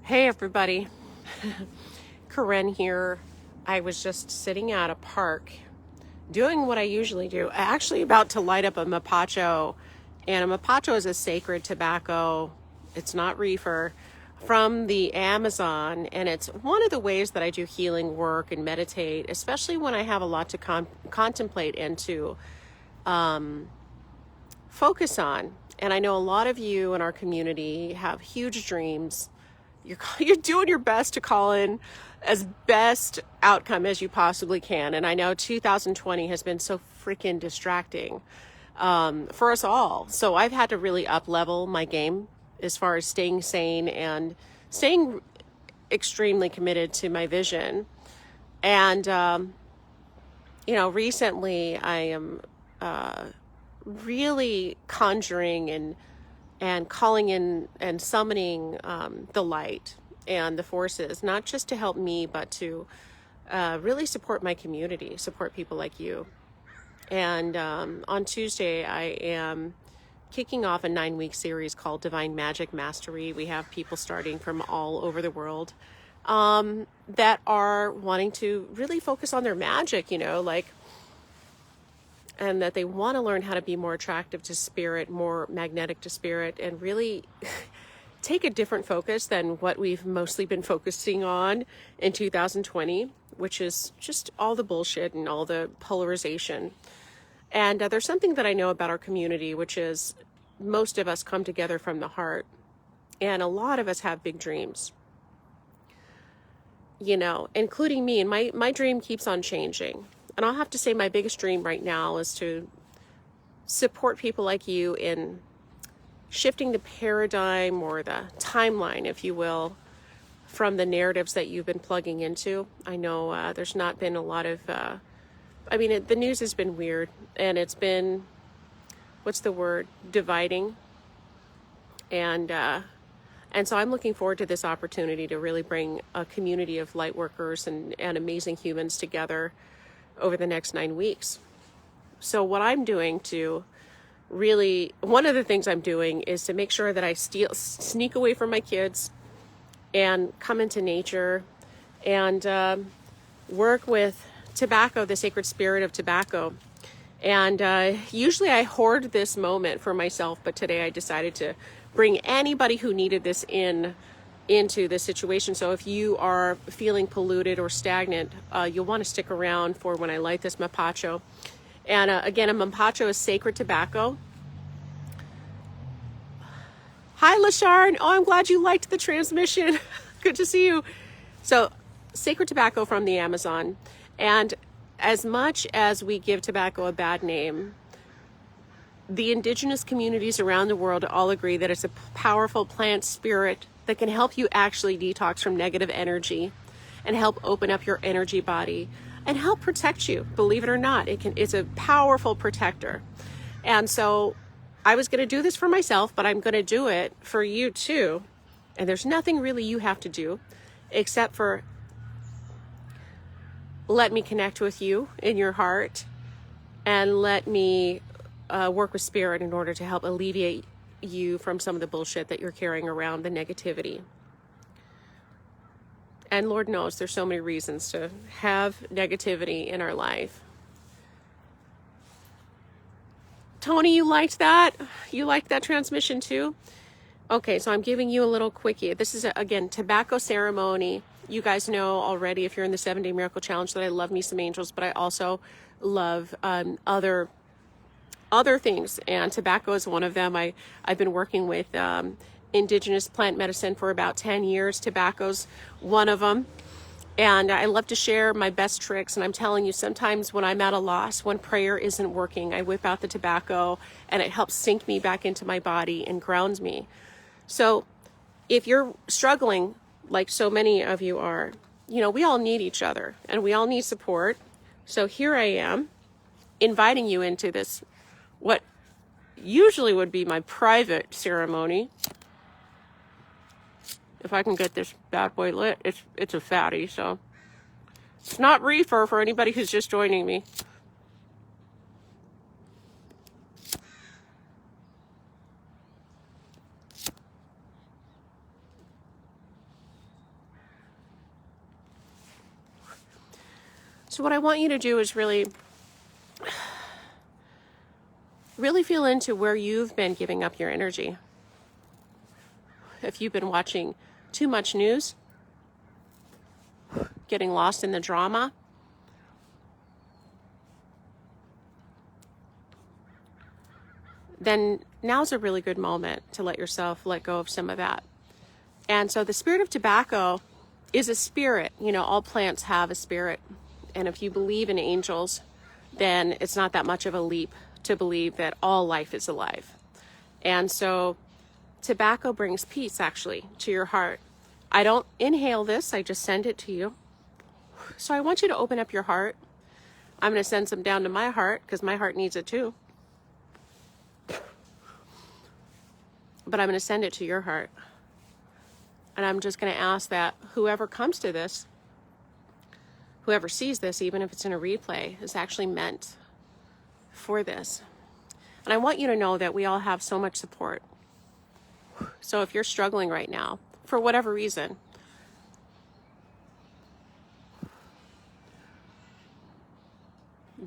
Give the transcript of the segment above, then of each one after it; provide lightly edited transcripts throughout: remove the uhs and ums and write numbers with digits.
Hey everybody, Corinne here. I was just sitting at a park doing what I usually do. Actually about to light up a mapacho, and a mapacho is a sacred tobacco. It's not reefer, from the Amazon, and it's one of the ways that I do healing work and meditate, especially when I have a lot to contemplate and to focus on. And I know a lot of you in our community have huge dreams. You're doing your best to call in as best outcome as you possibly can. And I know 2020 has been so freaking distracting for us all. So I've had to really up level my game as far as staying sane and staying extremely committed to my vision. And, recently I am really conjuring and calling in and summoning the light and the forces, not just to help me, but to really support my community, support people like you. And on Tuesday, I am kicking off a 9-week series called Divine Magic Mastery. We have people starting from all over the world that are wanting to really focus on their magic, and that they want to learn how to be more attractive to spirit, more magnetic to spirit, and really take a different focus than what we've mostly been focusing on in 2020, which is just all the bullshit and all the polarization. And there's something that I know about our community, which is most of us come together from the heart, and a lot of us have big dreams, including me. And my dream keeps on changing. And I'll have to say my biggest dream right now is to support people like you in shifting the paradigm or the timeline, if you will, from the narratives that you've been plugging into. I know there's not been a lot of, the news has been weird, and it's been, dividing. And so I'm looking forward to this opportunity to really bring a community of light workers and amazing humans together over the next 9 weeks. So what I'm doing to really, one of the things I'm doing is to make sure that I sneak away from my kids and come into nature and work with tobacco, the sacred spirit of tobacco. And usually I hoard this moment for myself, but today I decided to bring anybody who needed this into this situation. So if you are feeling polluted or stagnant, you'll want to stick around for when I light this mapacho. And again, a mapacho is sacred tobacco. Hi, LaSharn. Oh, I'm glad you liked the transmission. Good to see you. So sacred tobacco from the Amazon. And as much as we give tobacco a bad name, the indigenous communities around the world all agree that it's a powerful plant spirit that can help you actually detox from negative energy and help open up your energy body and help protect you. Believe it or not, it's a powerful protector. And so I was going to do this for myself, but I'm going to do it for you too. And there's nothing really you have to do except for let me connect with you in your heart and let me work with spirit in order to help alleviate you from some of the bullshit that you're carrying around, the negativity. And Lord knows there's so many reasons to have negativity in our life. Tony, you liked that? You liked that transmission too? Okay, so I'm giving you a little quickie. This is, again, tobacco ceremony. You guys know already, if you're in the 7-Day Miracle Challenge, that I love me some angels, but I also love other things, and tobacco is one of them. I've been working with indigenous plant medicine for about 10 years. Tobacco's one of them. And I love to share my best tricks. And I'm telling you, sometimes when I'm at a loss, when prayer isn't working, I whip out the tobacco and it helps sink me back into my body and grounds me. So if you're struggling, like so many of you are, we all need each other and we all need support. So here I am inviting you into this, what usually would be my private ceremony. If I can get this bad boy lit, it's a fatty, so it's not reefer for anybody who's just joining me. So what I want you to do is really feel into where you've been giving up your energy. If you've been watching too much news, getting lost in the drama, then now's a really good moment to let yourself let go of some of that. And so the spirit of tobacco is a spirit. You know, all plants have a spirit. And if you believe in angels, then it's not that much of a leap to believe that all life is alive. And so tobacco brings peace, actually, to your heart. I don't inhale this, I just send it to you. So I want you to open up your heart. I'm going to send some down to my heart because my heart needs it too. But I'm going to send it to your heart. And I'm just going to ask that whoever comes to this, whoever sees this, even if it's in a replay, is actually meant for this. And I want you to know that we all have so much support. So if you're struggling right now, for whatever reason,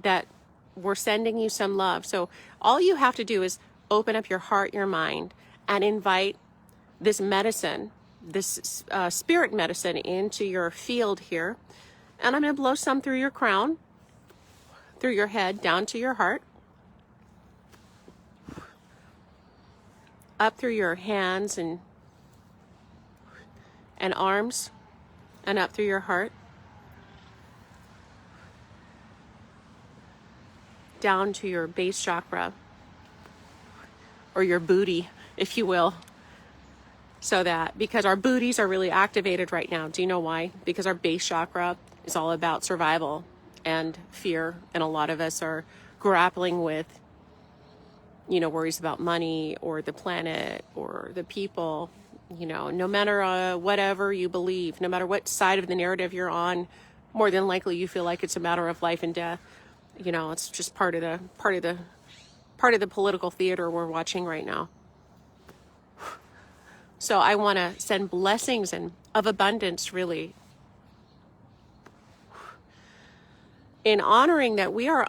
that we're sending you some love. So all you have to do is open up your heart, your mind, and invite this medicine, this spirit medicine into your field here. And I'm going to blow some through your crown, through your head, down to your heart, up through your hands and arms, and up through your heart, down to your base chakra, or your booty, if you will. So that, because our booties are really activated right now. Do you know why? Because our base chakra is all about survival and fear. And a lot of us are grappling with, you know, worries about money or the planet or the people. You know, no matter whatever you believe, no matter what side of the narrative you're on, more than likely you feel like it's a matter of life and death. You know, it's just part of the political theater we're watching right now. So I want to send blessings and of abundance, really, in honoring that we are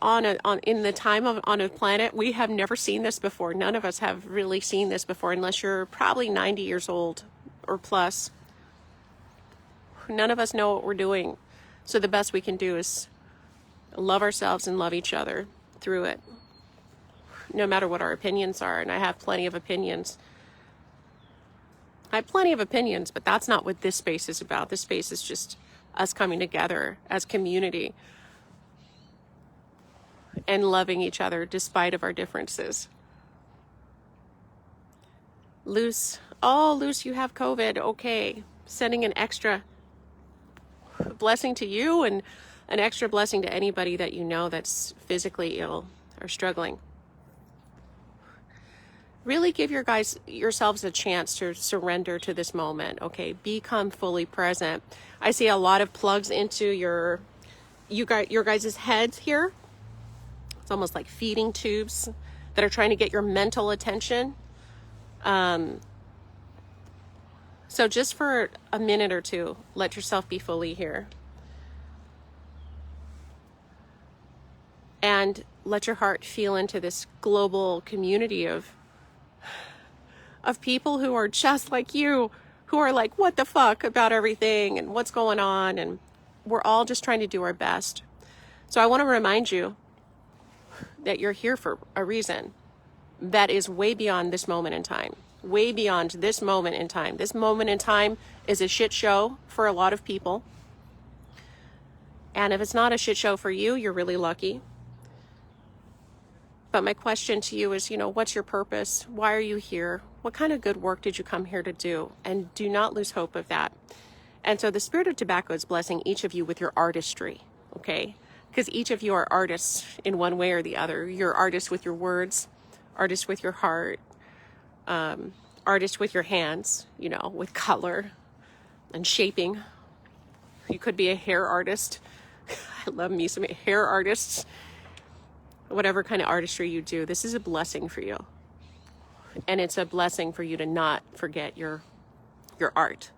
in the time of on a planet. We have never seen this before. None of us have really seen this before, unless you're probably 90 years old or plus. None of us know what we're doing. So the best we can do is love ourselves and love each other through it, no matter what our opinions are. And I have plenty of opinions. But that's not what this space is about. This space is just us coming together as community and loving each other despite of our differences. Luce, you have COVID. Okay. Sending an extra blessing to you and an extra blessing to anybody that you know that's physically ill or struggling. Really give yourselves a chance to surrender to this moment, okay? Become fully present. I see a lot of plugs into your guys' heads here. It's almost like feeding tubes that are trying to get your mental attention. So just for a minute or two, let yourself be fully here. And let your heart feel into this global community of people who are just like you, who are like, what the fuck about everything and what's going on. And we're all just trying to do our best. So I want to remind you that you're here for a reason that is way beyond this moment in time, way beyond this moment in time. This moment in time is a shit show for a lot of people. And if it's not a shit show for you, you're really lucky. But my question to you is, what's your purpose? Why are you here? What kind of good work did you come here to do? And do not lose hope of that. And so the spirit of tobacco is blessing each of you with your artistry, okay? Because each of you are artists in one way or the other. You're artists with your words, artists with your heart, artists with your hands, with color and shaping. You could be a hair artist. I love me some hair artists. Whatever kind of artistry you do, this is a blessing for you. And it's a blessing for you to not forget your art.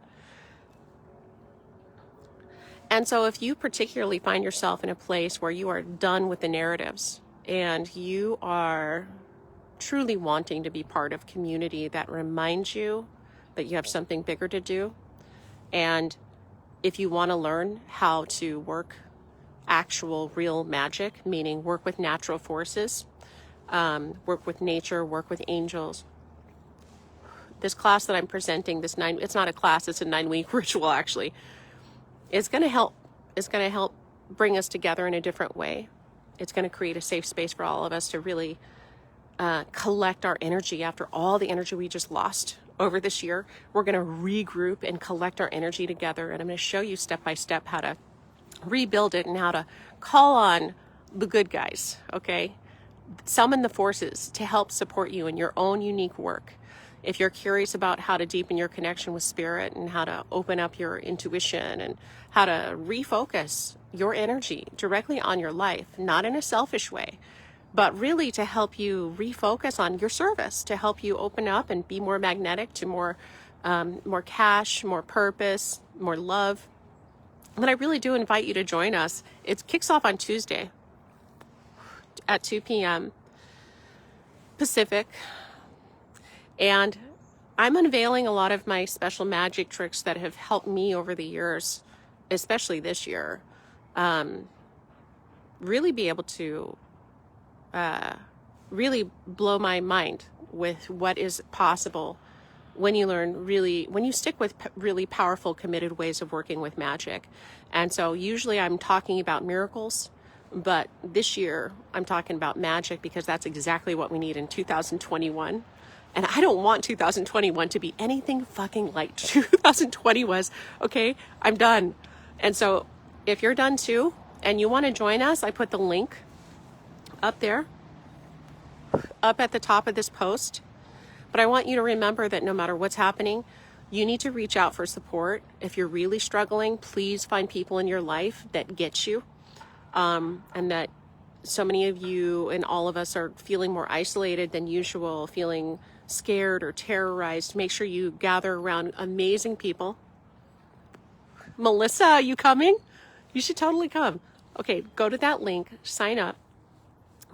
And so if you particularly find yourself in a place where you are done with the narratives and you are truly wanting to be part of community that reminds you that you have something bigger to do, and if you want to learn how to work actual real magic, meaning work with natural forces, work with nature, work with angels, this class that I'm presenting, it's not a class, it's a 9-week ritual actually, it's going to help. It's going to help bring us together in a different way. It's going to create a safe space for all of us to really collect our energy after all the energy we just lost over this year. We're going to regroup and collect our energy together. And I'm going to show you step by step how to rebuild it and how to call on the good guys, okay? Summon the forces to help support you in your own unique work. If you're curious about how to deepen your connection with spirit and how to open up your intuition and how to refocus your energy directly on your life, not in a selfish way, but really to help you refocus on your service, to help you open up and be more magnetic to more cash, more purpose, more love, then I really do invite you to join us. It kicks off on Tuesday at 2 p.m. Pacific. And I'm unveiling a lot of my special magic tricks that have helped me over the years, especially this year, really be able to really blow my mind with what is possible when you when you stick with really powerful, committed ways of working with magic. And so usually I'm talking about miracles, but this year I'm talking about magic because that's exactly what we need in 2021. And I don't want 2021 to be anything fucking like 2020 was. Okay, I'm done. And so if you're done too and you want to join us, I put the link up there, up at the top of this post. But I want you to remember that no matter what's happening, you need to reach out for support. If you're really struggling, please find people in your life that get you. And that so many of you and all of us are feeling more isolated than usual, feeling scared or terrorized. Make sure you gather around amazing people. Melissa, are you coming? You should totally come. Okay, go to that link, sign up.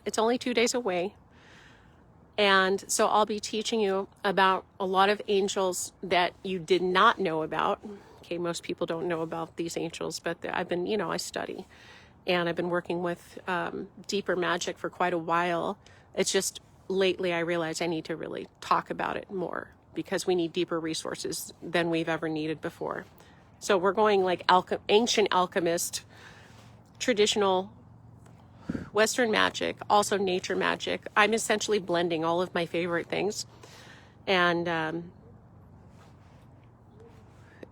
It's only 2 days away. And so I'll be teaching you about a lot of angels that you did not know about. Okay, most people don't know about these angels, but I've been, I study. And I've been working with deeper magic for quite a while. It's just lately I realized I need to really talk about it more because we need deeper resources than we've ever needed before. So we're going like ancient alchemist, traditional Western magic, also nature magic. I'm essentially blending all of my favorite things. And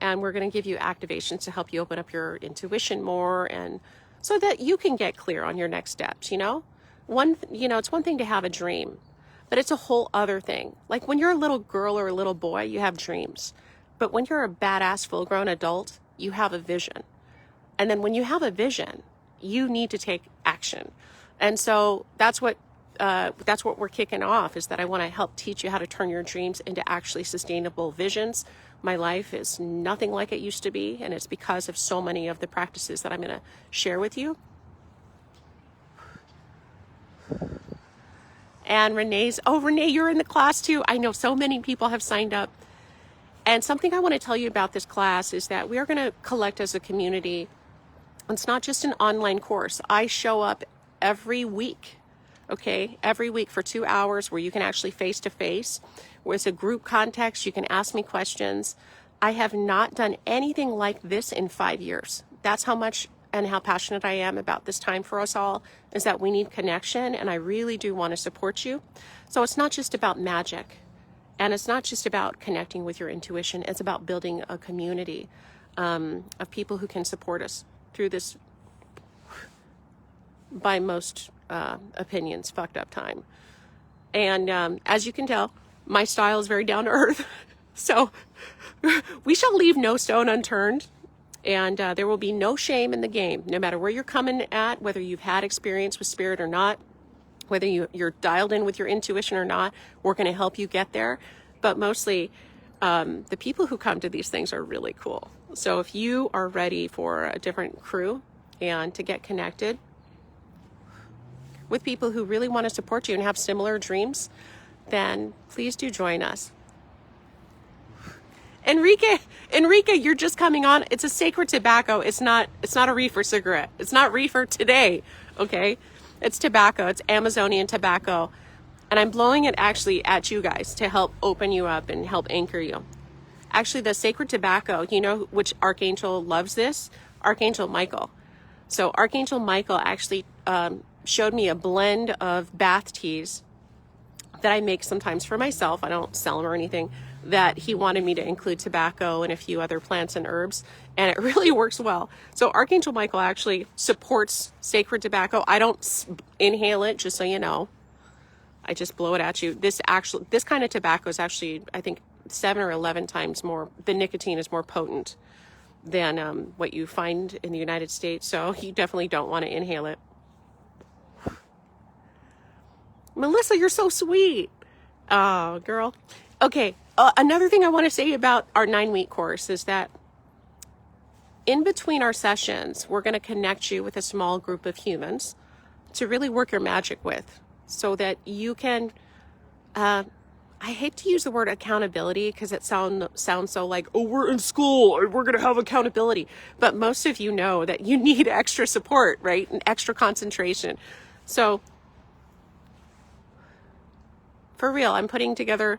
we're going to give you activations to help you open up your intuition more, and so that you can get clear on your next steps. It's one thing to have a dream, but it's a whole other thing. Like when you're a little girl or a little boy, you have dreams. But when you're a badass full-grown adult, you have a vision. And then when you have a vision, you need to take action. And so that's what we're kicking off, is that I want to help teach you how to turn your dreams into actually sustainable visions. My life is nothing like it used to be, and it's because of so many of the practices that I'm going to share with you. And Renee, you're in the class too. I know so many people have signed up. And something I want to tell you about this class is that we are going to collect as a community. It's not just an online course. I show up every week, okay? Every week for 2 hours where you can actually face-to-face, where it's a group context. You can ask me questions. I have not done anything like this in 5 years. That's how much and how passionate I am about this time for us all, is that we need connection, and I really do want to support you. So it's not just about magic, and it's not just about connecting with your intuition. It's about building a community of people who can support us through this, by most opinions, fucked up time. And as you can tell, my style is very down to earth. So we shall leave no stone unturned. And there will be no shame in the game, no matter where you're coming at, whether you've had experience with spirit or not, whether you're dialed in with your intuition or not. We're going to help you get there. But mostly, the people who come to these things are really cool. So if you are ready for a different crew and to get connected with people who really want to support you and have similar dreams, then please do join us. Enrique, you're just coming on. It's a sacred tobacco. It's not a reefer cigarette. It's not reefer today, okay? It's tobacco. It's Amazonian tobacco. And I'm blowing it actually at you guys to help open you up and help anchor you. Actually, the sacred tobacco, you know which archangel loves this? Archangel Michael. So Archangel Michael actually showed me a blend of bath teas that I make sometimes for myself. I don't sell them or anything. That he wanted me to include tobacco and a few other plants and herbs, and it really works well. So Archangel Michael actually supports sacred tobacco. I don't inhale it, just so you know. I just blow it at you. This kind of tobacco is actually, I think, 7 or 11 times more. The nicotine is more potent than what you find in the United States. So you definitely don't want to inhale it. Melissa, you're so sweet. Oh, girl. Okay. Another thing I want to say about our 9-week course is that in between our sessions, we're going to connect you with a small group of humans to really work your magic with, so that you can, I hate to use the word accountability because it sounds so like, oh, we're in school and we're going to have accountability. But most of you know that you need extra support, right? And extra concentration. So for real, I'm putting together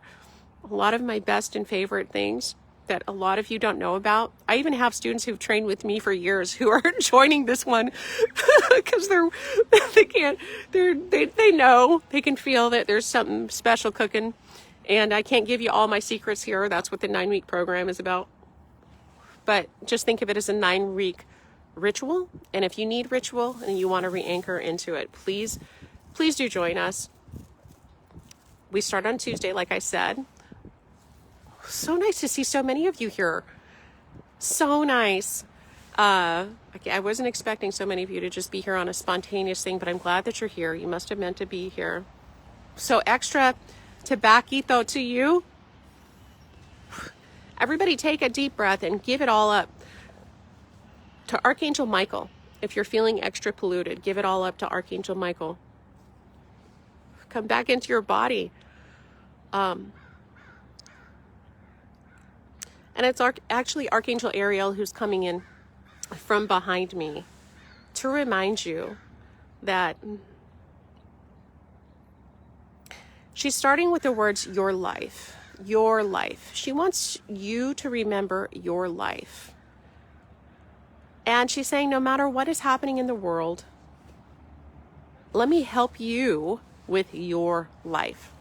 a lot of my best and favorite things that a lot of you don't know about. I even have students who've trained with me for years who are joining this one because they know, they can feel that there's something special cooking. And I can't give you all my secrets here. That's what the 9-week program is about. But just think of it as a 9-week ritual. And if you need ritual and you want to re-anchor into it, please do join us. We start on Tuesday, like I said. So nice to see so many of you here. So nice. I wasn't expecting so many of you to just be here on a spontaneous thing, but I'm glad that you're here. You must have meant to be here. So extra tobacco to you. Everybody take a deep breath and give it all up to Archangel Michael. If you're feeling extra polluted, give it all up to Archangel Michael. Come back into your body. And it's actually Archangel Ariel who's coming in from behind me to remind you that she's starting with the words, your life, your life. She wants you to remember your life. And she's saying, no matter what is happening in the world, let me help you with your life.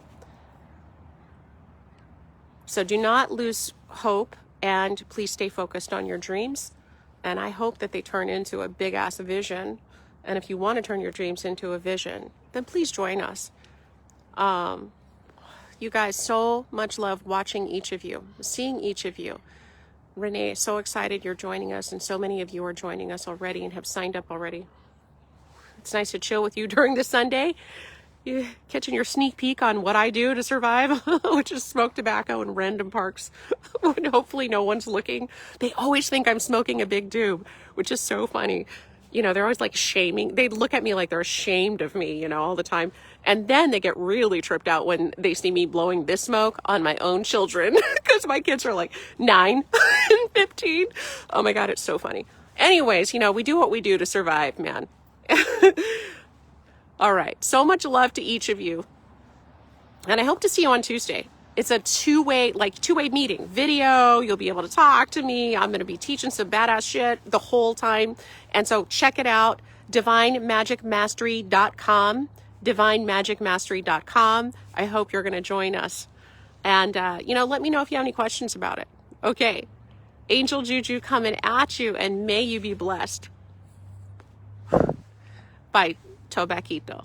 So do not lose hope, and please stay focused on your dreams. And I hope that they turn into a big ass vision. And if you want to turn your dreams into a vision, then please join us. You guys, so much love watching each of you, seeing each of you. Renee, so excited you're joining us, and so many of you are joining us already and have signed up already. It's nice to chill with you during the Sunday. You're catching your sneak peek on what I do to survive, which is smoke tobacco in random parks when hopefully no one's looking. They always think I'm smoking a big doob, which is so funny. You know, they're always like shaming. They look at me like they're ashamed of me, you know, all the time. And then they get really tripped out when they see me blowing this smoke on my own children, because my kids are like 9 and 15. Oh my God, it's so funny. Anyways, you know, we do what we do to survive, man. All right. So much love to each of you. And I hope to see you on Tuesday. It's a two-way meeting. Video, you'll be able to talk to me. I'm going to be teaching some badass shit the whole time. And so check it out. DivineMagicMastery.com. DivineMagicMastery.com. I hope you're going to join us. And, let me know if you have any questions about it. Okay. Angel Juju coming at you, and may you be blessed. Bye. Tobaquito.